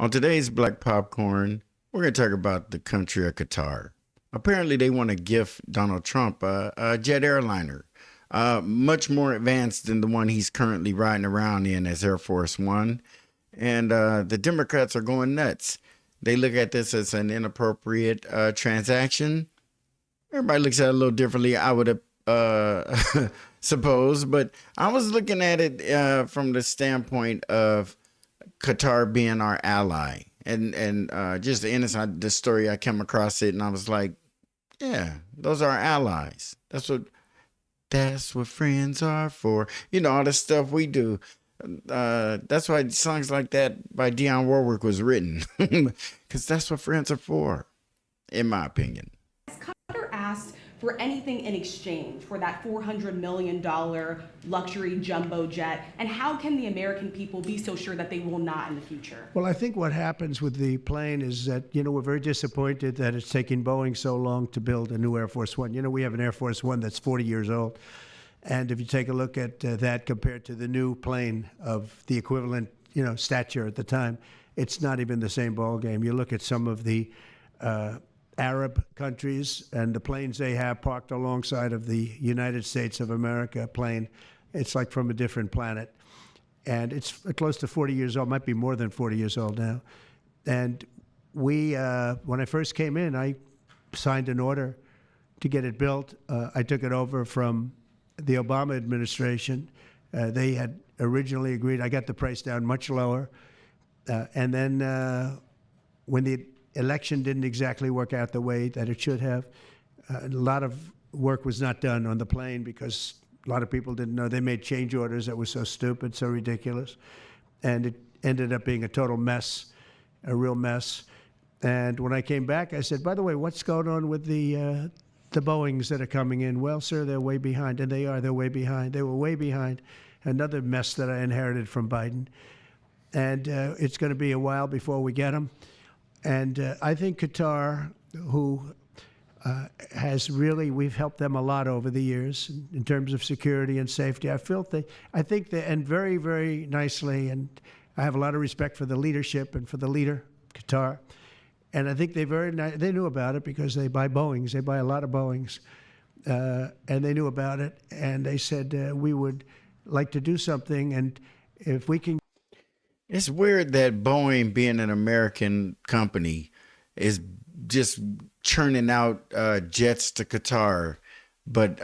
On today's Black Popcorn, we're going to talk about the country of Qatar. Apparently, they want to gift Donald Trump a jet airliner, much more advanced than the one he's currently riding around in as Air Force One. And the Democrats are going nuts. They look at this as an inappropriate transaction. Everybody looks at it a little differently, I would suppose. But I was looking at it from the standpoint of Qatar being our ally, and just the innocent the story I came across it, and I was like, yeah, those are our allies. That's what friends are for. You know, all the stuff we do. That's why songs like that by Dionne Warwick was written, because that's what friends are for, in my opinion. Qatar asked for anything in exchange for that $400 million luxury jumbo jet? And how can the American people be so sure that they will not in the future? Well, I think what happens with the plane is that, we're very disappointed that it's taking Boeing so long to build a new Air Force One. We have an Air Force One that's 40 years old. And if you take a look at that compared to the new plane of the equivalent, stature at the time, it's not even the same ballgame. You look at some of the Arab countries and the planes they have parked alongside of the United States of America plane. It's like from a different planet. And it's close to 40 years old, might be more than 40 years old now. And we, when I first came in, I signed an order to get it built. I took it over from the Obama administration. They had originally agreed. I got the price down much lower. And then when the election didn't exactly work out the way that it should have, a lot of work was not done on the plane because a lot of people didn't know. They made change orders that were so stupid, so ridiculous. And it ended up being a total mess, a real mess. And when I came back, I said, by the way, what's going on with the Boeings that are coming in? Well, sir, they're way behind. And they are. They're way behind. They were way behind. Another mess that I inherited from Biden. And it's going to be a while before we get them. And I think Qatar, who has really, we've helped them a lot over the years in terms of security and safety. I think they, and very, very nicely, and I have a lot of respect for the leadership and for the leader, Qatar. And I think they knew about it because they buy Boeings. They buy a lot of Boeings. And they knew about it. And they said, we would like to do something. And if we can. It's weird that Boeing, being an American company, is just churning out jets to Qatar, but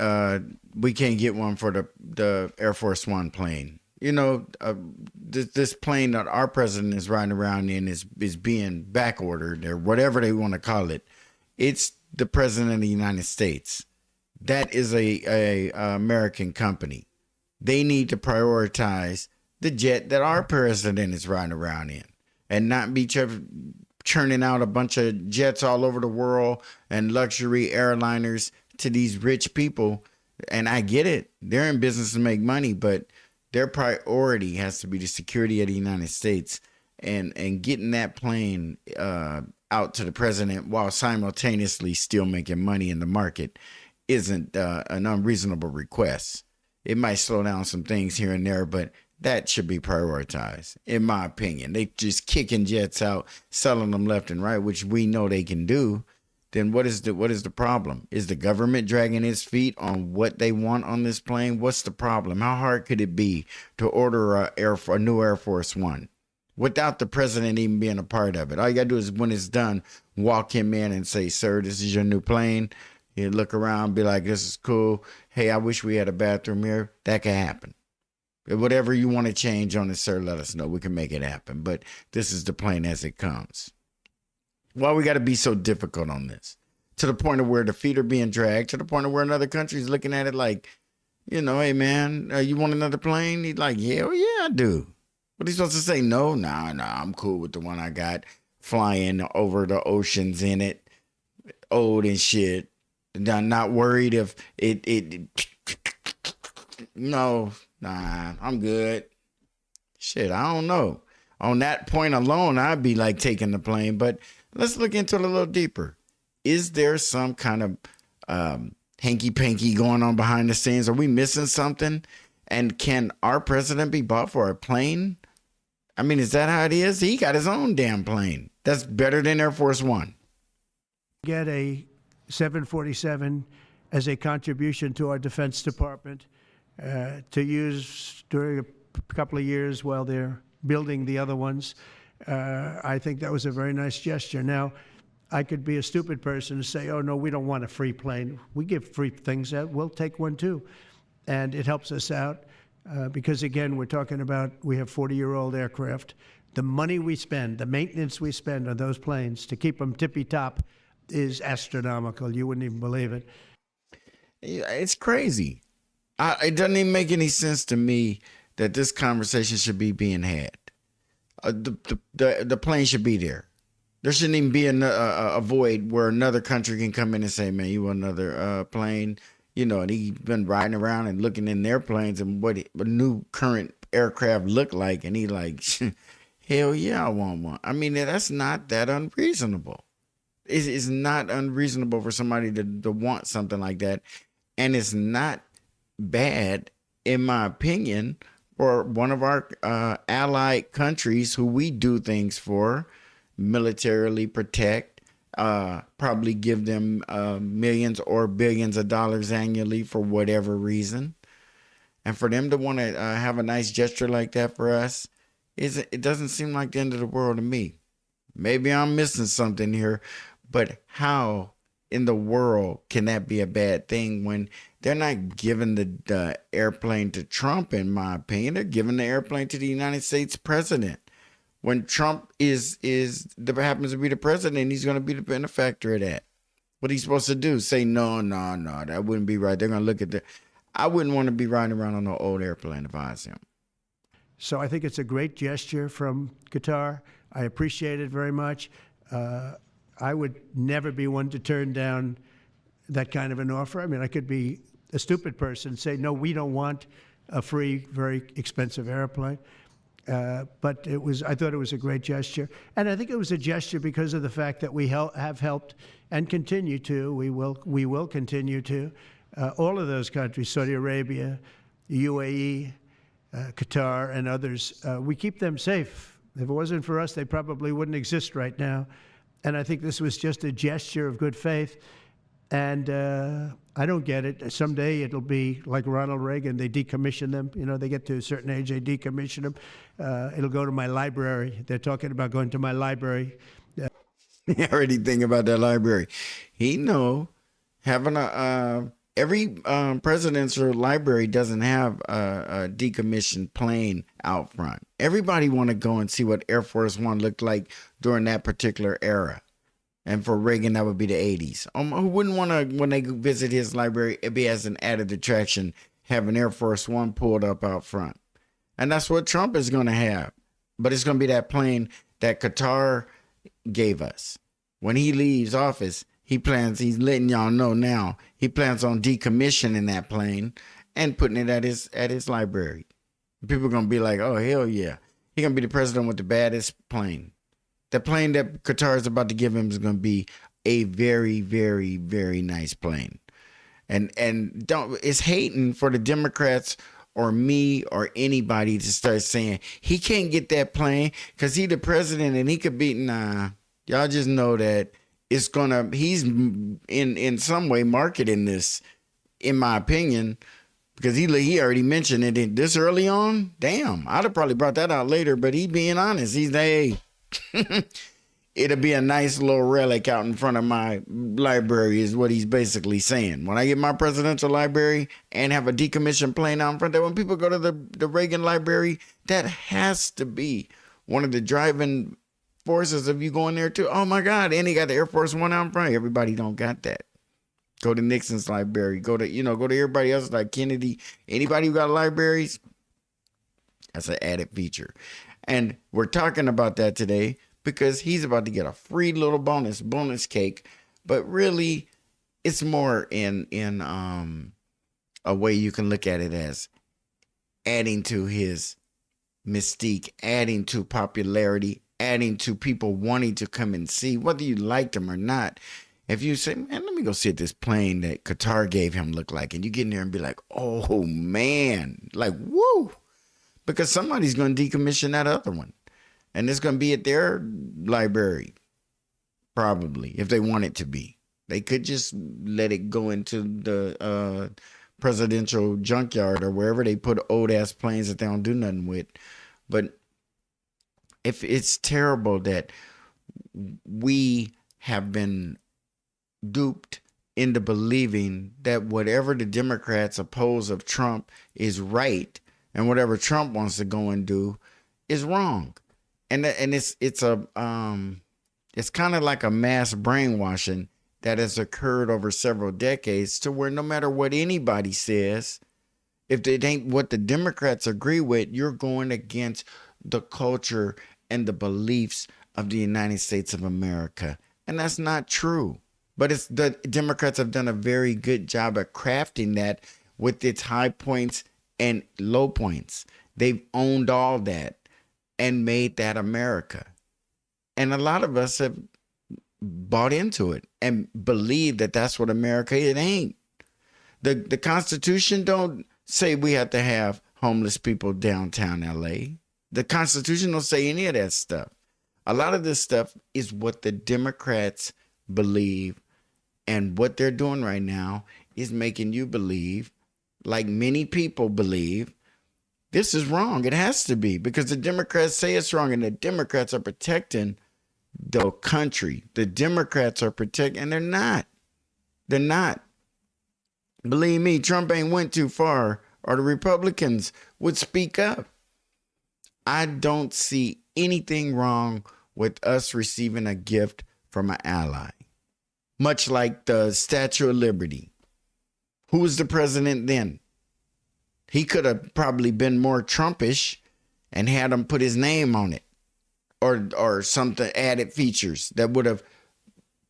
we can't get one for the Air Force One plane. This plane that our president is riding around in is being back ordered, or whatever they want to call it. It's the president of the United States. That is a American company. They need to prioritize the jet that our president is riding around in, and not be churning out a bunch of jets all over the world and luxury airliners to these rich people. And I get it. They're in business to make money, but their priority has to be the security of the United States, and getting that plane out to the president while simultaneously still making money in the market isn't an unreasonable request. It might slow down some things here and there, but that should be prioritized, in my opinion. They just kicking jets out, selling them left and right, which we know they can do. Then what is the problem? Is the government dragging its feet on what they want on this plane? What's the problem? How hard could it be to order a new Air Force One without the president even being a part of it? All you got to do is, when it's done, walk him in and say, sir, this is your new plane. You look around, be like, this is cool. Hey, I wish we had a bathroom here. That could happen. Whatever you want to change on it, sir, let us know. We can make it happen. But this is the plane as it comes. Why we got to be so difficult on this? To the point of where the feet are being dragged, to the point of where another country is looking at it like, hey, man, you want another plane? He's like, hell yeah, I do. What are you supposed to say? No, nah, I'm cool with the one I got, flying over the oceans in it, old and shit. Not worried if it no, nah, I'm good. Shit, I don't know. On that point alone, I'd be like taking the plane. But let's look into it a little deeper. Is there some kind of hanky-panky going on behind the scenes? Are we missing something? And can our president be bought for a plane? I mean, is that how it is? He got his own damn plane. That's better than Air Force One. Get a 747 as a contribution to our Defense Department to use during a couple of years while they're building the other ones. I think that was a very nice gesture. Now, I could be a stupid person and say, oh, no, we don't want a free plane. We give free things out. We'll take one, too. And it helps us out because, again, we're talking about we have 40-year-old aircraft. The money we spend, the maintenance we spend on those planes to keep them tippy-top is astronomical. You wouldn't even believe it. It's crazy. It doesn't even make any sense to me that this conversation should be being had. The plane should be there. There shouldn't even be a void where another country can come in and say, man, you want another plane? You know, and he's been riding around and looking in their planes and what new current aircraft look like. And he like, hell yeah, I want one. I mean, that's not that unreasonable. It's not unreasonable for somebody to want something like that. And it's not bad, in my opinion, for one of our allied countries who we do things for, militarily protect, probably give them millions or billions of dollars annually for whatever reason. And for them to want to have a nice gesture like that for us, it doesn't seem like the end of the world to me. Maybe I'm missing something here, but how in the world can that be a bad thing when they're not giving the airplane to Trump, in my opinion? They're giving the airplane to the United States president. When Trump happens to be the president, he's going to be the benefactor of that. What he's supposed to do? Say, no, that wouldn't be right. They're going to look at I wouldn't want to be riding around on an old airplane if I was him. So I think it's a great gesture from Qatar. I appreciate it very much. I would never be one to turn down that kind of an offer. I mean, I could be a stupid person and say, no, we don't want a free, very expensive airplane. But I thought it was a great gesture. And I think it was a gesture because of the fact that we have helped and continue to, we will continue to, all of those countries, Saudi Arabia, UAE, Qatar, and others, we keep them safe. If it wasn't for us, they probably wouldn't exist right now. And I think this was just a gesture of good faith. And I don't get it. Someday it'll be like Ronald Reagan. They decommission them. You know, they get to a certain age, they decommission them. It'll go to my library. They're talking about going to my library. I already think about that library. He know having every presidential library doesn't have a decommissioned plane out front. Everybody want to go and see what Air Force One looked like during that particular era. And for Reagan, that would be the 80s. Who wouldn't want to, when they visit his library, it be as an added attraction, have an Air Force One pulled up out front. And that's what Trump is going to have. But it's going to be that plane that Qatar gave us. When he leaves office, he's letting y'all know now, he plans on decommissioning that plane and putting it at his library. People are going to be like, oh, hell yeah. He's going to be the president with the baddest plane. The plane that Qatar is about to give him is going to be a very, very, very nice plane. And it's hating for the Democrats or me or anybody to start saying he can't get that plane because he's the president and he could be, nah. Y'all just know that he's in some way marketing this, in my opinion, because he already mentioned it this early on. Damn, I'd have probably brought that out later, but he being honest. He's like, hey, it'll be a nice little relic out in front of my library is what he's basically saying. When I get my presidential library and have a decommissioned plane out in front there, when people go to the Reagan library, that has to be one of the driving forces of you going there too. Oh my God. And he got the Air Force One out in front. Everybody don't got that. Go to Nixon's library. Go to everybody else like Kennedy. Anybody who got libraries, that's an added feature. And we're talking about that today because he's about to get a free little bonus cake. But really, it's more in a way you can look at it as adding to his mystique, adding to popularity, adding to people wanting to come and see, whether you liked him or not. If you say, man, let me go see what this plane that Qatar gave him look like, and you get in there and be like, oh man, like, woo. Because somebody's going to decommission that other one. And it's going to be at their library, probably, if they want it to be. They could just let it go into the presidential junkyard or wherever they put old ass planes that they don't do nothing with. But if it's terrible that we have been duped into believing that whatever the Democrats oppose of Trump is right, and whatever Trump wants to go and do is wrong. And it's kind of like a mass brainwashing that has occurred over several decades, to where no matter what anybody says, if it ain't what the Democrats agree with, you're going against the culture and the beliefs of the United States of America. And that's not true. But it's the Democrats have done a very good job of crafting that with its high points and low points. They've owned all that and made that America. And a lot of us have bought into it and believe that that's what America is. It ain't. The Constitution don't say we have to have homeless people downtown LA. The Constitution don't say any of that stuff. A lot of this stuff is what the Democrats believe, and what they're doing right now is making you believe, like many people believe, this is wrong. It has to be, because the Democrats say it's wrong, and the Democrats are protecting the country. The Democrats are protecting, and they're not. They're not. Believe me, Trump ain't went too far, or the Republicans would speak up. I don't see anything wrong with us receiving a gift from an ally. Much like the Statue of Liberty. Who was the president then? He could have probably been more Trumpish and had him put his name on it, or something, added features that would have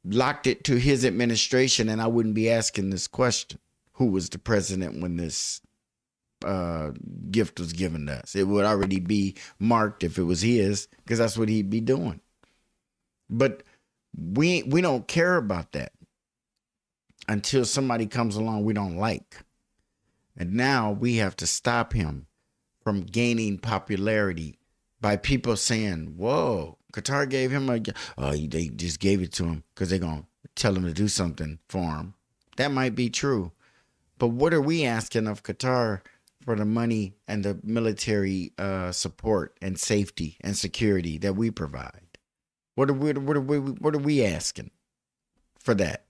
locked it to his administration, and I wouldn't be asking this question. Who was the president when this gift was given to us? It would already be marked if it was his, because that's what he'd be doing. But we don't care about that until somebody comes along we don't like. And now we have to stop him from gaining popularity by people saying, whoa, Qatar gave him they just gave it to him because they're going to tell him to do something for him. That might be true. But what are we asking of Qatar for the money and the military support and safety and security that we provide? What are we asking for that?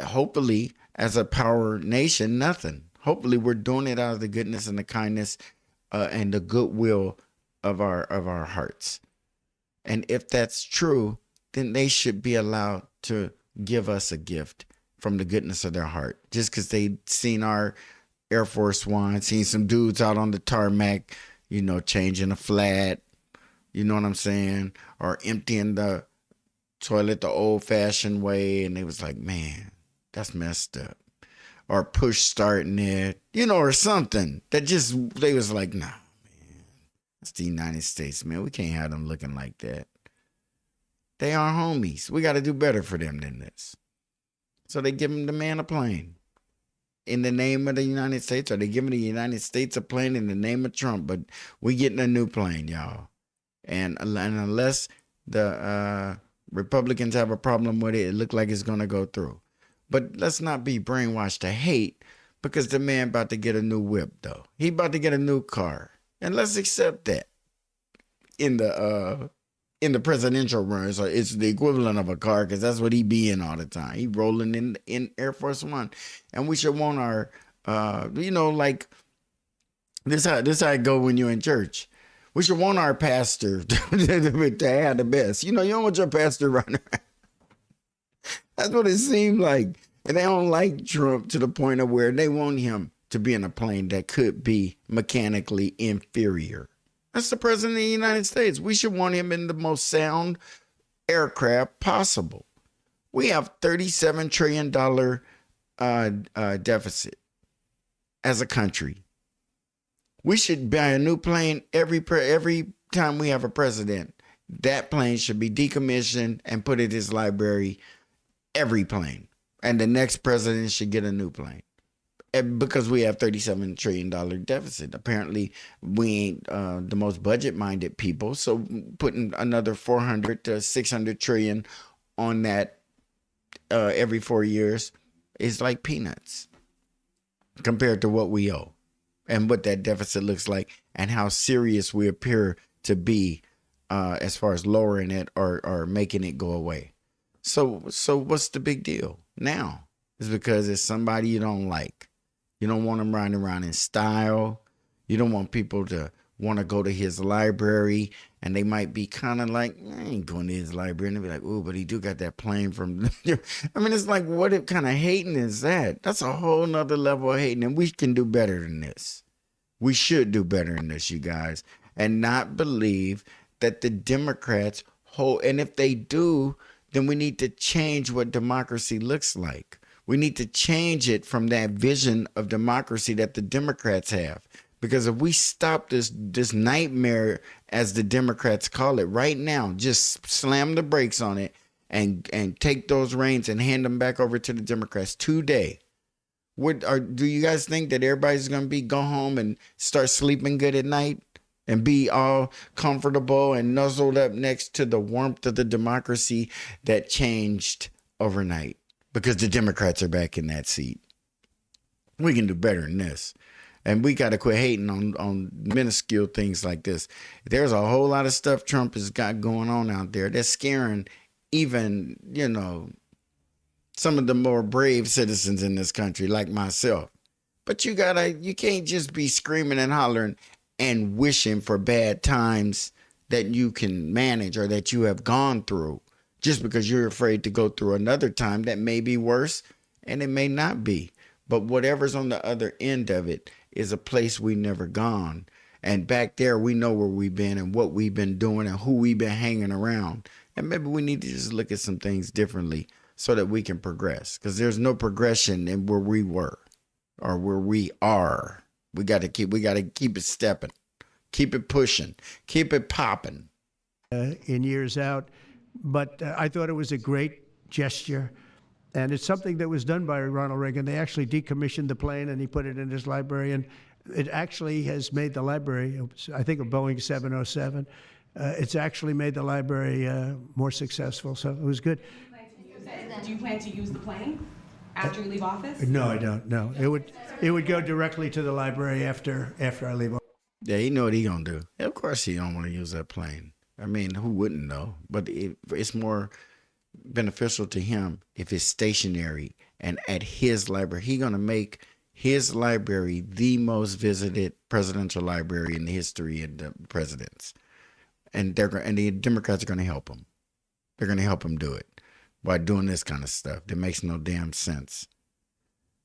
Hopefully, as a power nation, nothing. Hopefully, we're doing it out of the goodness and the kindness and the goodwill of our hearts. And if that's true, then they should be allowed to give us a gift from the goodness of their heart. Just because they seen our Air Force One, seen some dudes out on the tarmac, changing a flat, you know what I'm saying? Or emptying the toilet the old-fashioned way, and they was like, man, that's messed up. Or push starting it, or something. They was like, nah, man, that's the United States, man. We can't have them looking like that. They are homies. We got to do better for them than this. So they give the man a plane in the name of the United States, or they giving the United States a plane in the name of Trump, but we getting a new plane, y'all. And unless the Republicans have a problem with it, it look like it's going to go through. But let's not be brainwashed to hate, because the man about to get a new whip, though. He about to get a new car. And let's accept that in the presidential run. So it's the equivalent of a car, because that's what he be in all the time. He rolling in Air Force One. And we should want our, like this how it go when you're in church. We should want our pastor to have the best. You don't want your pastor running around. That's what it seemed like. And they don't like Trump to the point of where they want him to be in a plane that could be mechanically inferior. That's the president of the United States. We should want him in the most sound aircraft possible. We have $37 trillion deficit as a country. We should buy a new plane every time we have a president. That plane should be decommissioned and put in his library. Every plane. And the next president should get a new plane. because we have $37 trillion deficit. Apparently, we ain't the most budget-minded people. So putting another 400 to 600 trillion on that every 4 years is like peanuts compared to what we owe and what that deficit looks like and how serious we appear to be as far as lowering it or making it go away. So what's the big deal now? It's because it's somebody you don't like. You don't want them riding around in style. You don't want people to want to go to his library, and they might be kind of like, I ain't going to his library. And they'll be like, oh, but he do got that plane from. I mean, it's like, what kind of hating is that? That's a whole nother level of hating, and we can do better than this. We should do better than this, you guys, and not believe that the Democrats hold. And if they do, then we need to change what democracy looks like. We need to change it from that vision of democracy that the Democrats have. Because if we stop this nightmare, as the Democrats call it, right now, just slam the brakes on it and take those reins and hand them back over to the Democrats today. Do you guys think that everybody's going to go home and start sleeping good at night and be all comfortable and nuzzled up next to the warmth of the democracy that changed overnight? Because the Democrats are back in that seat. We can do better than this. And we got to quit hating on minuscule things like this. There's a whole lot of stuff Trump has got going on out there that's scaring even, some of the more brave citizens in this country, like myself. But you can't just be screaming and hollering and wishing for bad times that you can manage or that you have gone through, just because you're afraid to go through another time that may be worse, and it may not be. But whatever's on the other end of it is a place we never gone. And back there, we know where we've been and what we've been doing and who we've been hanging around. And maybe we need to just look at some things differently so that we can progress. Because there's no progression in where we were or where we are. We got to keep it stepping, keep it pushing, keep it popping. In years out. But I thought it was a great gesture. And it's something that was done by Ronald Reagan. They actually decommissioned the plane and he put it in his library. And it actually has made the library, I think, a Boeing 707. It's actually made the library more successful. So it was good. Do you plan to use the plane after you leave office? No, I don't. No, it would go directly to the library after I leave office. Yeah, you know what he gonna do. Of course he don't want to use that plane. I mean, who wouldn't know? But it's more beneficial to him if it's stationary and at his library. He's going to make his library the most visited presidential library in the history of the presidents. And the Democrats are going to help him. They're going to help him do it by doing this kind of stuff that makes no damn sense.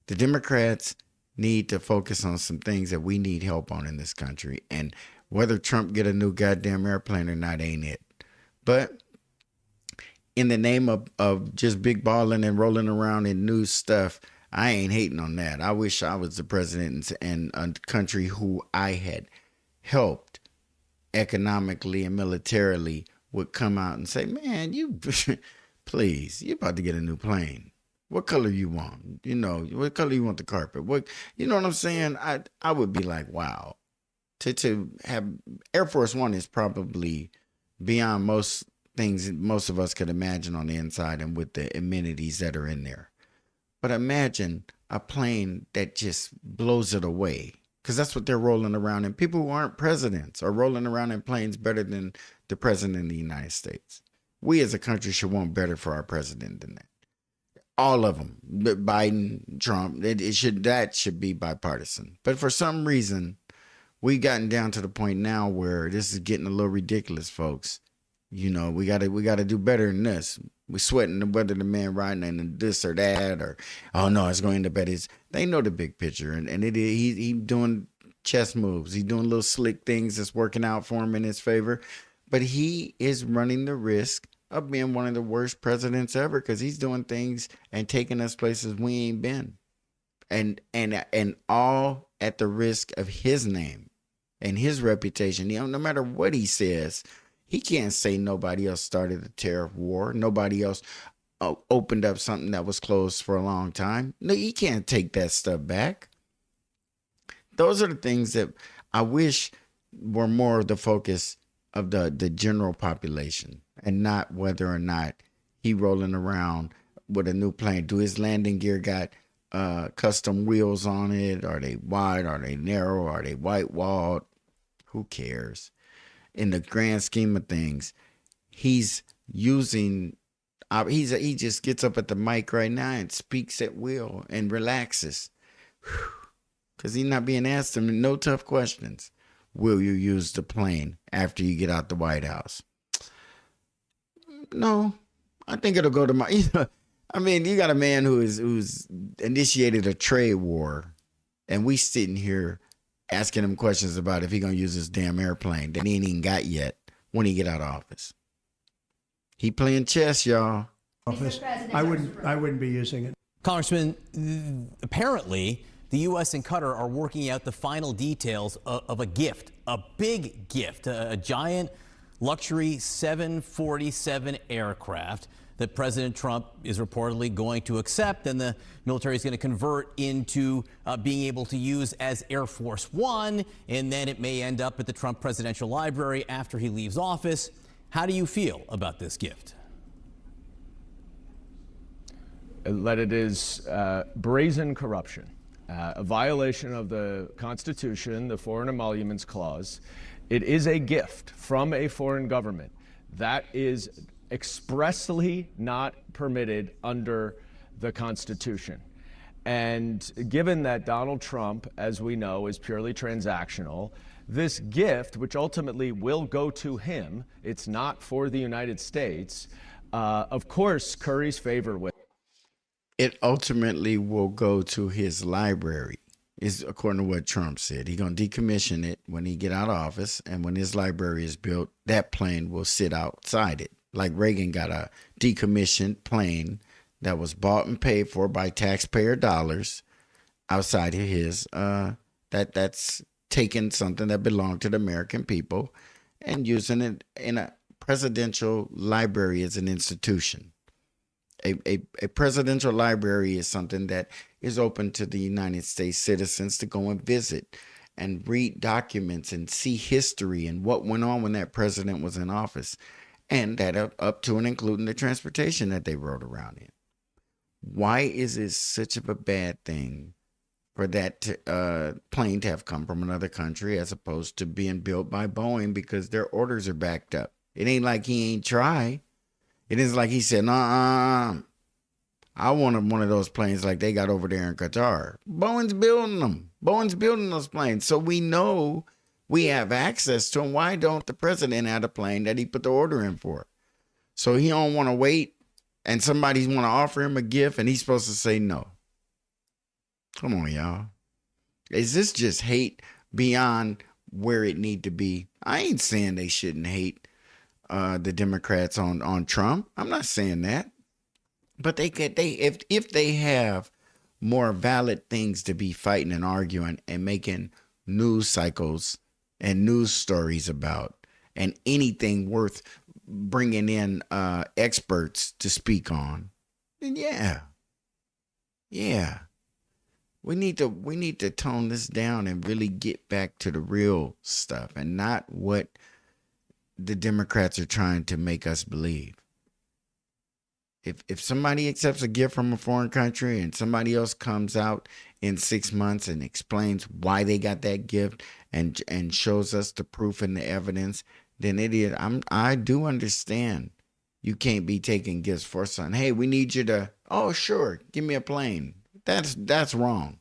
The Democrats need to focus on some things that we need help on in this country. And whether Trump get a new goddamn airplane or not ain't it. But in the name of just big balling and rolling around in new stuff, I ain't hating on that. I wish I was the president and a country who I had helped economically and militarily would come out and say, man, you please, you're about to get a new plane. What color you want? What color you want the carpet? What, you know what I'm saying? I would be like, wow. To have Air Force One is probably beyond most things most of us could imagine on the inside and with the amenities that are in there. But imagine a plane that just blows it away, because that's what they're rolling around in. People who aren't presidents are rolling around in planes better than the president of the United States. We as a country should want better for our president than that. All of them, Biden, Trump, that should be bipartisan. But for some reason, we've gotten down to the point now where this is getting a little ridiculous, folks. We gotta do better than this. We're sweating whether the man riding in this or that, or oh no, it's going to end up at his. They know the big picture, and he doing chess moves. He's doing little slick things that's working out for him in his favor, but he is running the risk of being one of the worst presidents ever, because he's doing things and taking us places we ain't been, and all at the risk of his name and his reputation. No matter what he says, he can't say nobody else started a tariff war. Nobody else opened up something that was closed for a long time. No, he can't take that stuff back. Those are the things that I wish were more of the focus of the general population, and not whether or not he rolling around with a new plane. Do his landing gear got custom wheels on it? Are they wide? Are they narrow? Are they white walled? Who cares? In the grand scheme of things, he's using. He just gets up at the mic right now and speaks at will and relaxes, because he's not being asked him no tough questions. Will you use the plane after you get out the White House? No, I think it'll go to my. I mean, you got a man who's initiated a trade war, and we sitting here asking him questions about if he gonna use this damn airplane that he ain't even got yet when he get out of office. He playing chess, y'all. Office. I wouldn't be using it. Congressman, apparently the U.S. and Qatar are working out the final details of a gift, a big gift, a giant luxury 747 aircraft that President Trump is reportedly going to accept, and the military is going to convert into being able to use as Air Force One, and then it may end up at the Trump Presidential Library after he leaves office. How do you feel about this gift? That it is brazen corruption, a violation of the Constitution, the Foreign Emoluments Clause. It is a gift from a foreign government that is expressly not permitted under the Constitution. And given that Donald Trump, as we know, is purely transactional, this gift, which ultimately will go to him, it's not for the United States, of course, curries favor with. It ultimately will go to his library, is according to what Trump said. He's going to decommission it when he get out of office, and when his library is built, that plane will sit outside it. Like Reagan got a decommissioned plane that was bought and paid for by taxpayer dollars outside of his, that's taking something that belonged to the American people and using it in a presidential library as an institution. A presidential library is something that is open to the United States citizens to go and visit and read documents and see history and what went on when that president was in office, and that up to and including the transportation that they rode around in. Why is it such of a bad thing for that plane to have come from another country as opposed to being built by Boeing because their orders are backed up? It ain't like he ain't try. It is like he said, I wanted one of those planes like they got over there in Qatar. Boeing's building them. Boeing's building those planes. So we know we have access to them. Why don't the president have a plane that he put the order in for? So he don't want to wait, and somebody's want to offer him a gift, and he's supposed to say no. Come on, y'all. Is this just hate beyond where it need to be? I ain't saying they shouldn't hate the Democrats on Trump. I'm not saying that. But if they have more valid things to be fighting and arguing and making news cycles and news stories about, and anything worth bringing in experts to speak on, then yeah. We need to tone this down and really get back to the real stuff and not what the Democrats are trying to make us believe. If somebody accepts a gift from a foreign country and somebody else comes out in 6 months and explains why they got that gift and shows us the proof and the evidence, then I do understand. You can't be taking gifts for something. Hey, we need you to, oh, sure, give me a plane. That's wrong.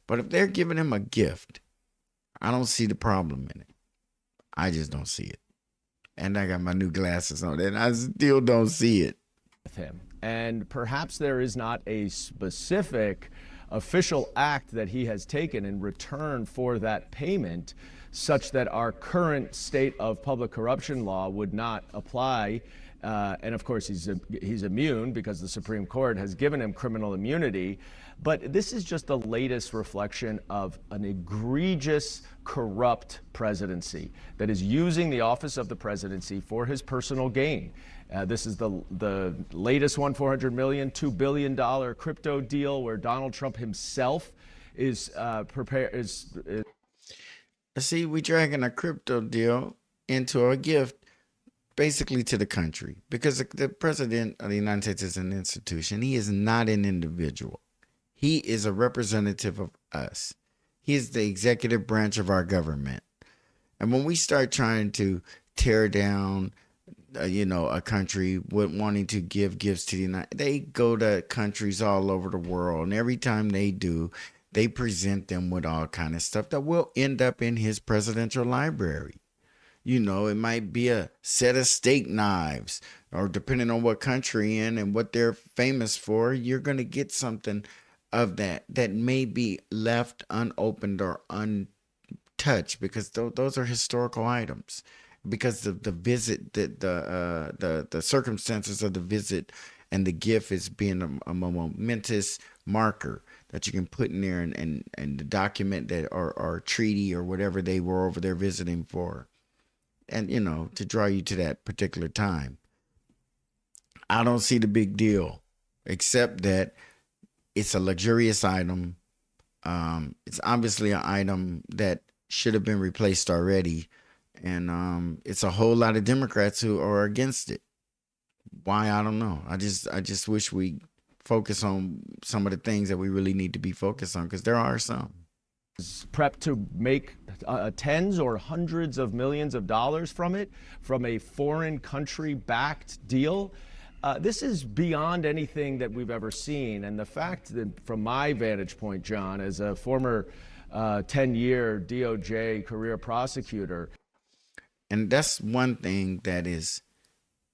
But if they're giving him a gift, I don't see the problem in it. I just don't see it. And I got my new glasses on and I still don't see it. With him. And perhaps there is not a specific official act that he has taken in return for that payment, such that our current state of public corruption law would not apply. And of course, he's immune because the Supreme Court has given him criminal immunity. But this is just the latest reflection of an egregious, corrupt presidency that is using the office of the presidency for his personal gain. This is the latest one, $400 million, $2 billion crypto deal where Donald Trump himself is prepared is See, we dragging a crypto deal into a gift basically to the country because the president of the United States is an institution. He is not an individual. He is a representative of us. He is the executive branch of our government. And when we start trying to tear down, a country with wanting to give gifts to the United, they go to countries all over the world, and every time they do, they present them with all kind of stuff that will end up in his presidential library. It might be a set of steak knives, or depending on what country in and what they're famous for, you're going to get something of that may be left unopened or untouched because those are historical items. Because of the visit, the circumstances of the visit and the gift is being a momentous marker that you can put in there and the document that or treaty or whatever they were over there visiting for. And, to draw you to that particular time. I don't see the big deal, except that it's a luxurious item. It's obviously an item that should have been replaced already. And it's a whole lot of Democrats who are against it. Why? I don't know. I just wish we focus on some of the things that we really need to be focused on, because there are some. Prepped to make tens or hundreds of millions of dollars from a foreign country backed deal. This is beyond anything that we've ever seen. And the fact that, from my vantage point, John, as a former 10-year DOJ career prosecutor. And that's one thing that is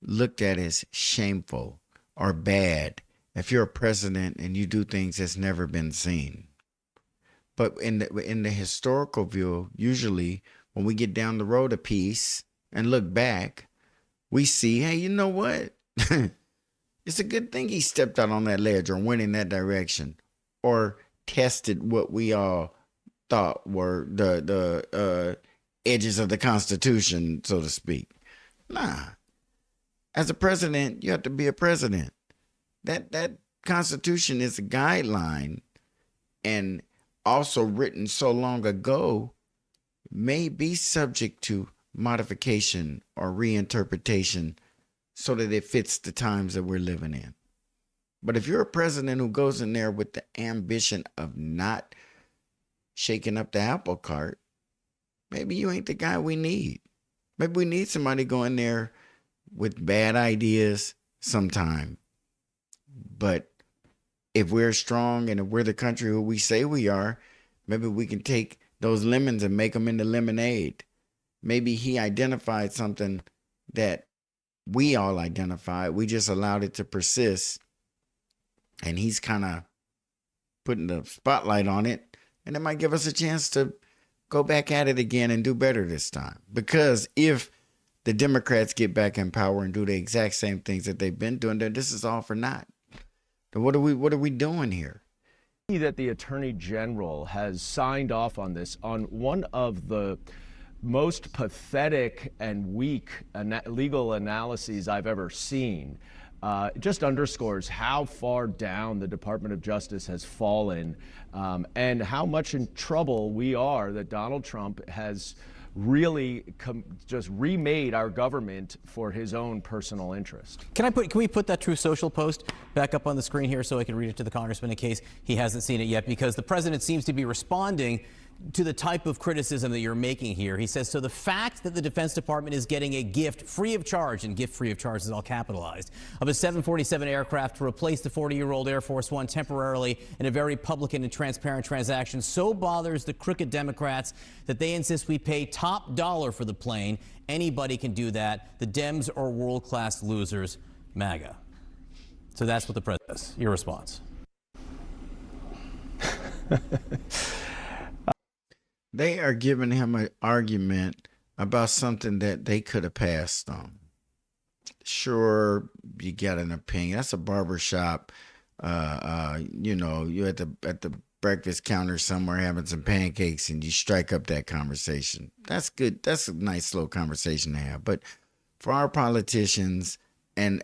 looked at as shameful or bad if you're a president and you do things that's never been seen. But in the historical view, usually when we get down the road a piece and look back, we see, hey, you know what? It's a good thing he stepped out on that ledge or went in that direction or tested what we all thought were the edges of the Constitution, so to speak. Nah. As a president, you have to be a president. That Constitution is a guideline, and also written so long ago, may be subject to modification or reinterpretation so that it fits the times that we're living in. But if you're a president who goes in there with the ambition of not shaking up the apple cart, maybe you ain't the guy we need. Maybe we need somebody going there with bad ideas sometime. But if we're strong and if we're the country who we say we are, maybe we can take those lemons and make them into lemonade. Maybe he identified something that we all identified. We just allowed it to persist. And he's kind of putting the spotlight on it. And it might give us a chance to go back at it again and do better this time. Because if the Democrats get back in power and do the exact same things that they've been doing, then this is all for naught. What are we doing here? That the Attorney General has signed off on this on one of the most pathetic and weak legal analyses I've ever seen. It just underscores how far down the Department of Justice has fallen, and how much in trouble we are that Donald Trump has really just remade our government for his own personal interest. Can we put that Truth Social post back up on the screen here so I can read it to the congressman in case he hasn't seen it yet? Because the president seems to be responding to the type of criticism that you're making here. He says, so the fact that the Defense Department is getting a gift free of charge, and gift free of charge is all capitalized, of a 747 aircraft to replace the 40-year-old Air Force One temporarily in a very public and transparent transaction so bothers the crooked Democrats that they insist we pay top dollar for the plane. Anybody can do that. The Dems are world-class losers. MAGA. So that's what the president says. Your response. They are giving him an argument about something that they could have passed on. Sure, you got an opinion. That's a barbershop. You're at the breakfast counter somewhere having some pancakes and you strike up that conversation. That's good. That's a nice little conversation to have. But for our politicians and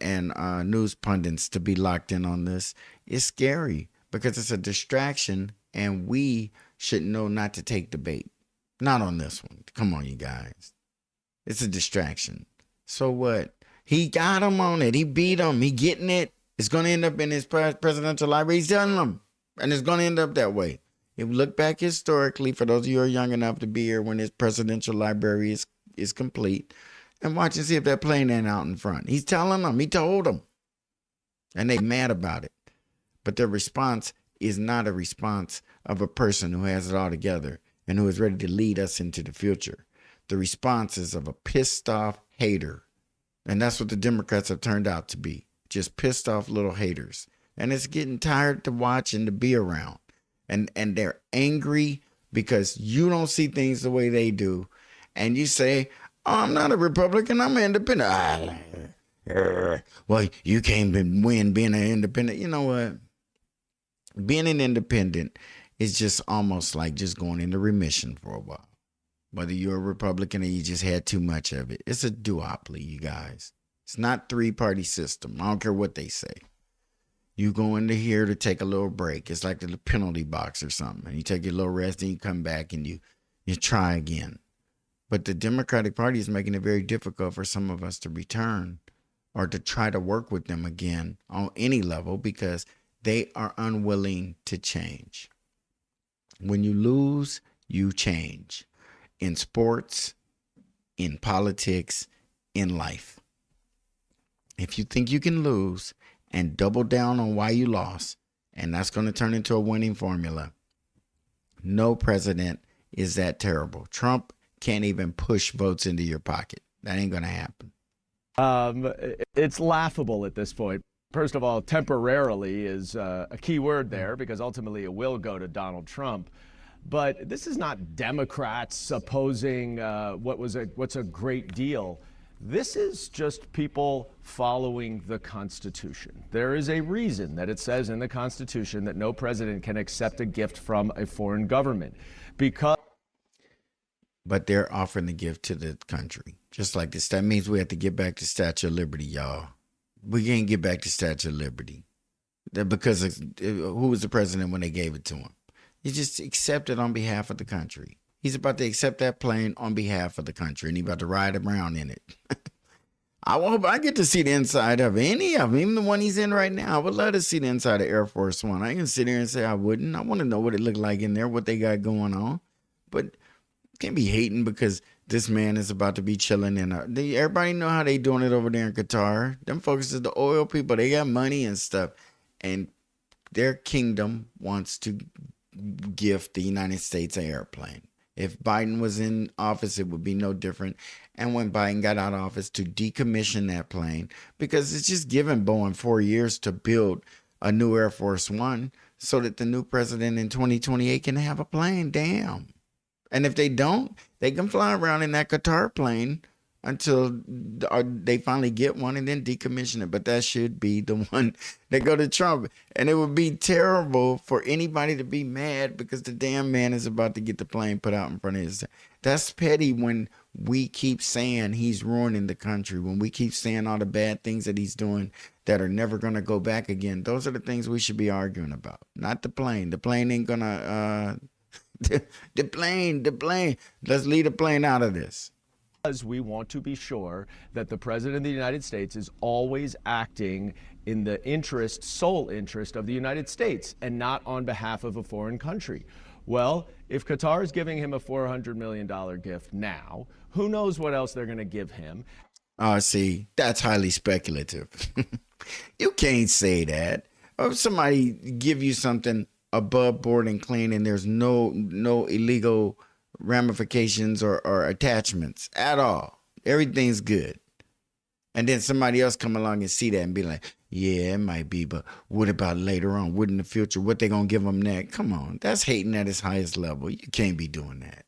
news pundits to be locked in on this, it's scary because it's a distraction and we should know not to take the bait. Not on this one. Come on, you guys. It's a distraction. So what? He got him on it. He beat him. He getting it. It's going to end up in his presidential library. He's telling them. And it's going to end up that way. If we look back historically, for those of you who are young enough to be here when his presidential library is complete, and watch and see if that plane ain't out in front. He's telling them. He told them. And they mad about it. But their response is not a response of a person who has it all together and who is ready to lead us into the future. The response is of a pissed off hater. And that's what the Democrats have turned out to be. Just pissed off little haters. And it's getting tired to watch and to be around. And they're angry because you don't see things the way they do. And you say, oh, I'm not a Republican, I'm an independent. Well, you can't win being an independent. You know what? Being an independent is just almost like just going into remission for a while. Whether you're a Republican or you just had too much of it. It's a duopoly, you guys. It's not three-party system. I don't care what they say. You go into here to take a little break. It's like the penalty box or something. And you take your little rest and you come back and you try again. But the Democratic Party is making it very difficult for some of us to return or to try to work with them again on any level because they are unwilling to change. When you lose, you change. In sports, in politics, in life. If you think you can lose and double down on why you lost, and that's going to turn into a winning formula, no president is that terrible. Trump can't even push votes into your pocket. That ain't going to happen. It's laughable at this point. First of all, temporarily is a key word there because ultimately it will go to Donald Trump. But this is not Democrats opposing what's a great deal. This is just people following the Constitution. There is a reason that it says in the Constitution that no president can accept a gift from a foreign government. But they're offering the gift to the country. Just like this. That means we have to get back to Statue of Liberty, y'all. We can't get back to Statue of Liberty. Because who was the president when they gave it to him? He just accepted on behalf of the country. He's about to accept that plane on behalf of the country, and he's about to ride around in it. I hope I get to see the inside of any of them, even the one he's in right now. I would love to see the inside of Air Force One. I can sit here and say I wouldn't. I want to know what it looked like in there, what they got going on. But can't be hating because this man is about to be chilling in everybody know how they doing it over there in Qatar. Them folks is the oil people. They got money and stuff. And their kingdom wants to gift the United States an airplane. If Biden was in office, it would be no different. And when Biden got out of office, to decommission that plane, because it's just given Boeing 4 years to build a new Air Force One so that the new president in 2028 can have a plane. Damn. And if they don't, they can fly around in that Qatar plane until they finally get one and then decommission it. But that should be the one that go to Trump. And it would be terrible for anybody to be mad because the damn man is about to get the plane put out in front of his. That's petty when we keep saying he's ruining the country, when we keep saying all the bad things that he's doing that are never going to go back again. Those are the things we should be arguing about, not the plane. The plane ain't going to... the plane. Let's leave the plane out of this. Because we want to be sure that the President of the United States is always acting in the sole interest of the United States and not on behalf of a foreign country. Well, if Qatar is giving him a $400 million gift now, who knows what else they're going to give him? See, that's highly speculative. You can't say that. Or if somebody give you something above board and clean and there's no illegal ramifications or attachments at all. Everything's good. And then somebody else come along and see that and be like, yeah, it might be, but what about later on? What in the future? What they gonna give them next? Come on, that's hating at its highest level. You can't be doing that.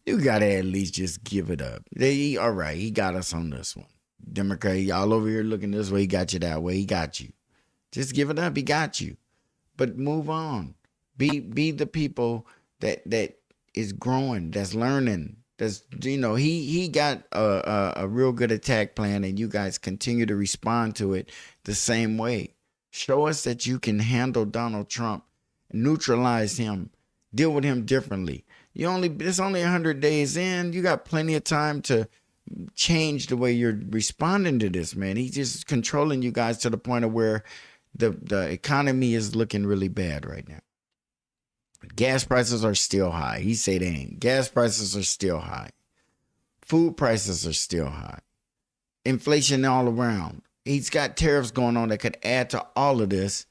You gotta at least just give it up. All right, he got us on this one. Democrat, y'all over here looking this way, he got you that way, he got you. Just give it up, he got you. But move on. Be the people that is growing, that's learning, that's, he got a real good attack plan, and you guys continue to respond to it the same way. Show us that you can handle Donald Trump, neutralize him, deal with him differently. It's only 100 days in. You got plenty of time to change the way you're responding to this, man. He's just controlling you guys to the point of where the economy is looking really bad right now. Gas prices are still high. He said they ain't. Gas prices are still high. Food prices are still high. Inflation all around. He's got tariffs going on that could add to all of this.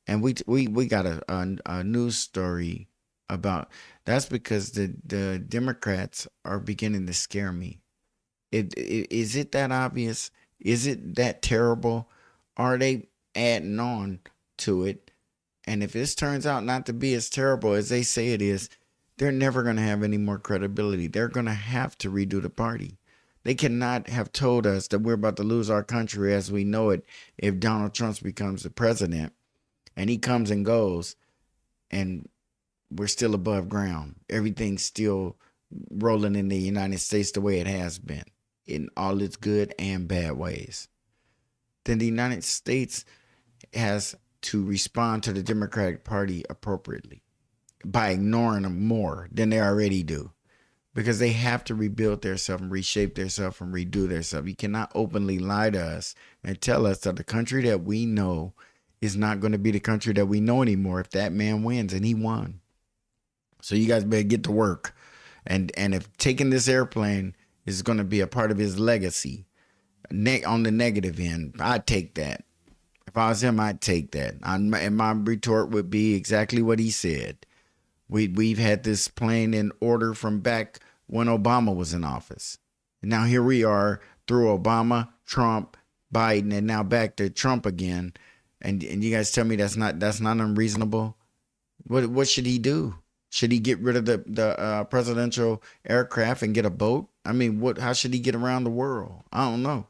And we got a news story about that's because the Democrats are beginning to scare me. Is it that obvious? Is it that terrible? Are they adding on to it? And if this turns out not to be as terrible as they say it is, they're never going to have any more credibility. They're going to have to redo the party. They cannot have told us that we're about to lose our country as we know it if Donald Trump becomes the president and he comes and goes and we're still above ground. Everything's still rolling in the United States the way it has been in all its good and bad ways. Then the United States has to respond to the Democratic Party appropriately by ignoring them more than they already do, because they have to rebuild themselves and reshape themselves and redo themselves. You cannot openly lie to us and tell us that the country that we know is not going to be the country that we know anymore if that man wins, and he won. So you guys better get to work. And if taking this airplane is going to be a part of his legacy, on the negative end, I'd take that. If I was him, I'd take that. And my retort would be exactly what he said. We've had this plane in order from back when Obama was in office. And now here we are through Obama, Trump, Biden, and now back to Trump again. And you guys tell me that's not unreasonable. What should he do? Should he get rid of the presidential aircraft and get a boat? I mean, how should he get around the world? I don't know.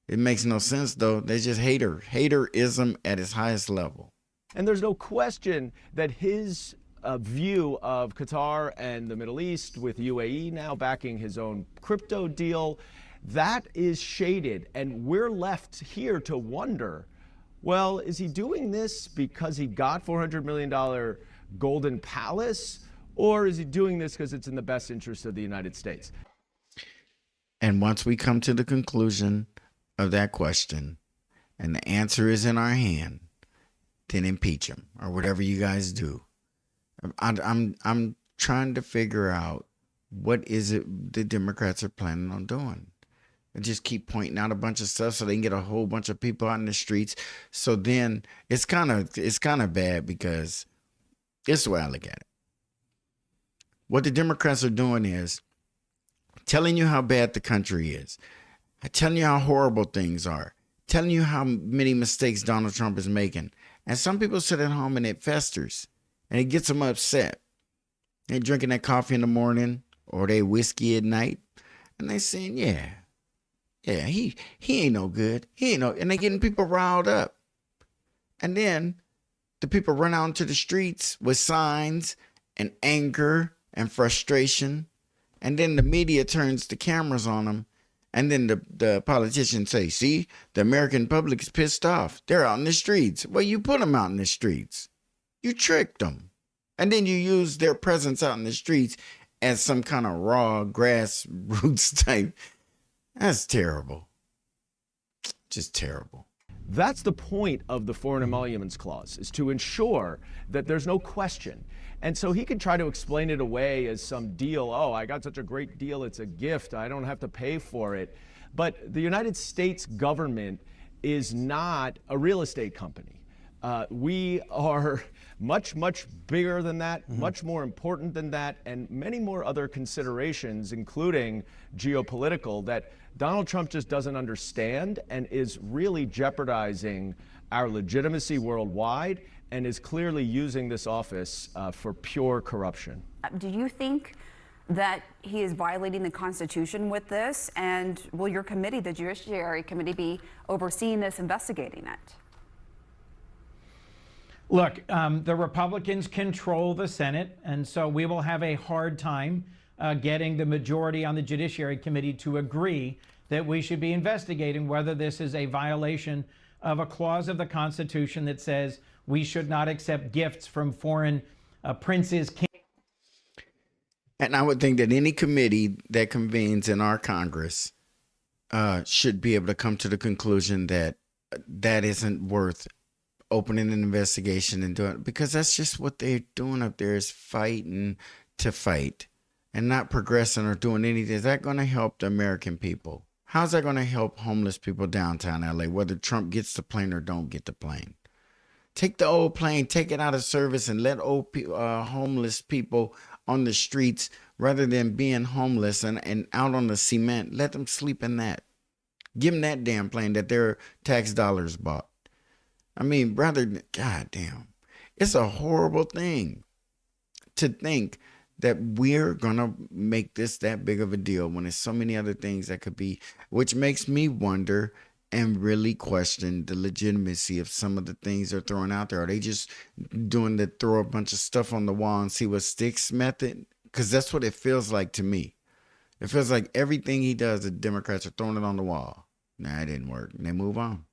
It makes no sense, though. They're just haterism at its highest level. And there's no question that his view of Qatar and the Middle East, with UAE now backing his own crypto deal, that is shaded. And we're left here to wonder, well, is he doing this because he got $400 million Golden Palace, or is he doing this because it's in the best interest of the United States? And once we come to the conclusion of that question and the answer is in our hand, then impeach him or whatever you guys do. I'm trying to figure out what is it the Democrats are planning on doing. And just keep pointing out a bunch of stuff so they can get a whole bunch of people out in the streets. So then it's kind of bad, because it's the way I look at it. What the Democrats are doing is telling you how bad the country is, telling you how horrible things are, telling you how many mistakes Donald Trump is making. And some people sit at home and it festers and it gets them upset. They're drinking that coffee in the morning or they whiskey at night, and they saying, yeah, he ain't no good. He ain't no, and they getting people riled up. And then the people run out into the streets with signs and anger and frustration. And then the media turns the cameras on them. And then the politicians say, see, the American public is pissed off. They're out in the streets. Well, you put them out in the streets. You tricked them. And then you use their presence out in the streets as some kind of raw grassroots type. That's terrible. Just terrible. That's the point of the Foreign Emoluments Clause, is to ensure that there's no question. And so he can try to explain it away as some deal. Oh, I got such a great deal. It's a gift. I don't have to pay for it. But the United States government is not a real estate company. We are much, much bigger than that, much more important than that, and many more other considerations, including geopolitical, that Donald Trump just doesn't understand and is really jeopardizing our legitimacy worldwide, and is clearly using this office for pure corruption. Do you think that he is violating the Constitution with this? And will your committee, the Judiciary Committee, be overseeing this, investigating it? Look, the Republicans control the Senate, and so we will have a hard time getting the majority on the Judiciary Committee to agree that we should be investigating whether this is a violation of a clause of the Constitution that says we should not accept gifts from foreign princes, kings. And I would think that any committee that convenes in our Congress should be able to come to the conclusion that that isn't worth opening an investigation and doing, because that's just what they're doing up there, is fighting to fight and not progressing or doing anything. Is that going to help the American people? How's that going to help homeless people downtown LA, whether Trump gets the plane or don't get the plane? Take the old plane, take it out of service, and let homeless people on the streets, rather than being homeless and out on the cement, let them sleep in that. Give them that damn plane that their tax dollars bought. I mean, goddamn, it's a horrible thing to think that we're going to make this that big of a deal when there's so many other things that could be, which makes me wonder and really question the legitimacy of some of the things they're throwing out there. Are they just doing the throw a bunch of stuff on the wall and see what sticks method? Because that's what it feels like to me. It feels like everything he does, the Democrats are throwing it on the wall. Nah, it didn't work. And they move on.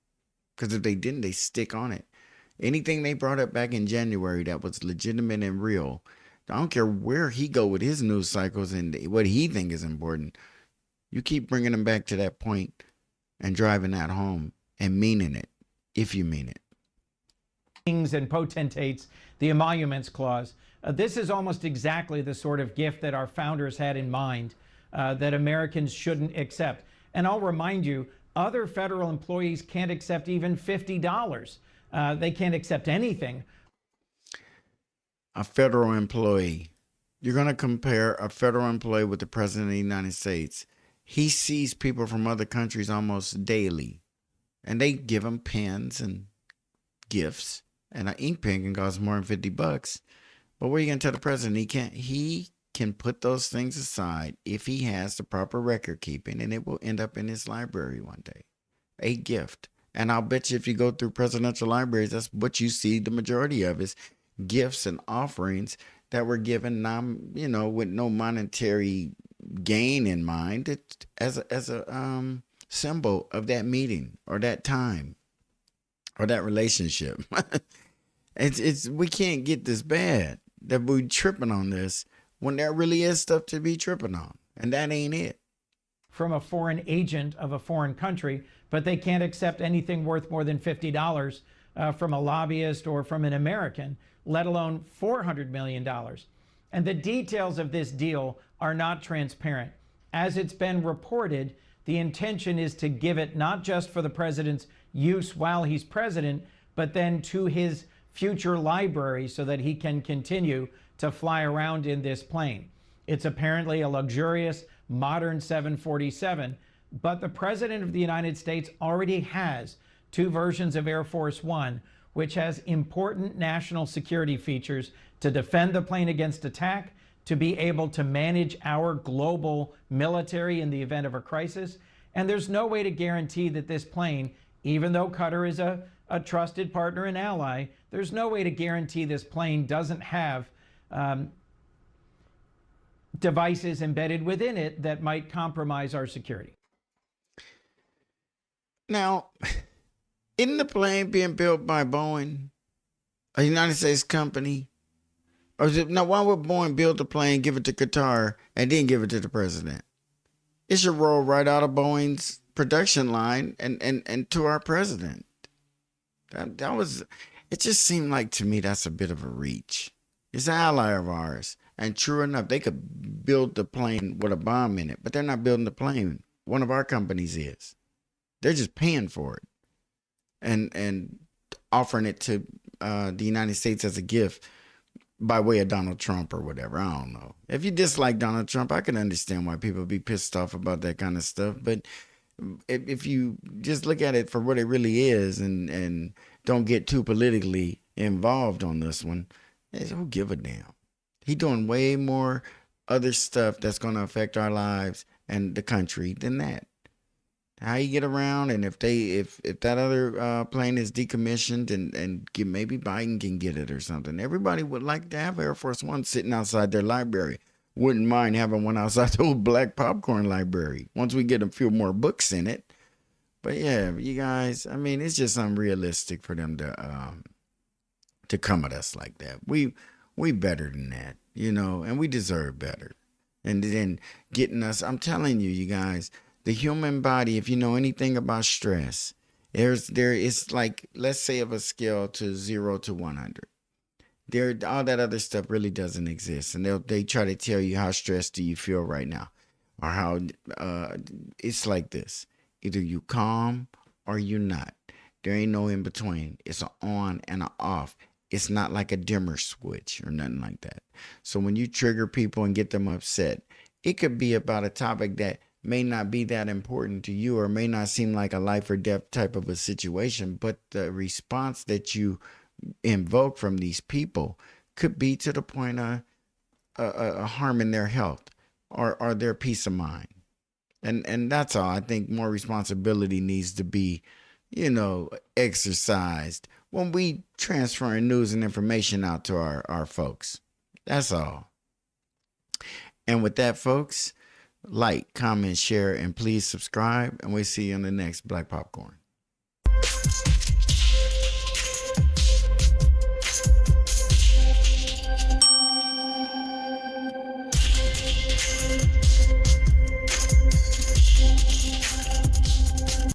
Because if they didn't, they stick on it. Anything they brought up back in January that was legitimate and real, I don't care where he go with his news cycles and what he think is important. You keep bringing them back to that point and driving that home and meaning it, if you mean it. Kings and potentates, the emoluments clause. This is almost exactly the sort of gift that our founders had in mind, that Americans shouldn't accept. And I'll remind you, other federal employees can't accept even $50. They can't accept anything. A federal employee. You're going to compare a federal employee with the President of the United States. He sees people from other countries almost daily, and they give him pens and gifts. And an ink pen can cost more than $50. But what are you going to tell the president? He can put those things aside if he has the proper record keeping, and it will end up in his library one day. A gift. And I'll bet you if you go through presidential libraries, that's what you see the majority of is gifts and offerings that were given with no monetary gain in mind. It's as a symbol of that meeting or that time or that relationship. We can't get this bad that we're tripping on this when there really is stuff to be tripping on, and that ain't it. From a foreign agent of a foreign country, but they can't accept anything worth more than $50 from a lobbyist or from an American, let alone $400 million. And the details of this deal are not transparent. As it's been reported, the intention is to give it not just for the president's use while he's president, but then to his future library so that he can continue to fly around in this plane. It's apparently a luxurious, modern 747, but the President of the United States already has two versions of Air Force One, which has important national security features to defend the plane against attack, to be able to manage our global military in the event of a crisis. And there's no way to guarantee that this plane, even though Qatar is a trusted partner and ally, there's no way to guarantee this plane doesn't have devices embedded within it that might compromise our security. Now, isn't the plane being built by Boeing, a United States company? Or is it, now, why would Boeing build the plane, give it to Qatar, and then give it to the president? It should roll right out of Boeing's production line and to our president. It just seemed like to me that's a bit of a reach. It's an ally of ours. And true enough, they could build the plane with a bomb in it, but they're not building the plane. One of our companies is. They're just paying for it and offering it to the United States as a gift by way of Donald Trump or whatever. I don't know. If you dislike Donald Trump, I can understand why people be pissed off about that kind of stuff. But if you just look at it for what it really is and don't get too politically involved on this one, who give a damn? He doing way more other stuff that's going to affect our lives and the country than that. How you get around, and if that other plane is decommissioned and maybe Biden can get it or something. Everybody would like to have Air Force One sitting outside their library. Wouldn't mind having one outside the old black popcorn library once we get a few more books in it. But yeah, you guys, I mean, it's just unrealistic for them to come at us like that. We better than that, and we deserve better. and then getting us. I'm telling you, you guys, the human body, if you know anything about stress, there is like, let's say of a scale to 0 to 100. There, all that other stuff really doesn't exist, and they try to tell you how stressed do you feel right now, or how it's like this: either you calm or you not. There ain't no in between. It's an on and an off. It's not like a dimmer switch or nothing like that. So when you trigger people and get them upset, it could be about a topic that may not be that important to you, or may not seem like a life or death type of a situation, but the response that you invoke from these people could be to the point of harming their health or their peace of mind. And that's all. I think more responsibility needs to be, exercised when we transferring news and information out to our folks. That's all. And with that, folks, like, comment, share, and please subscribe. And we'll see you on the next Black Popcorn.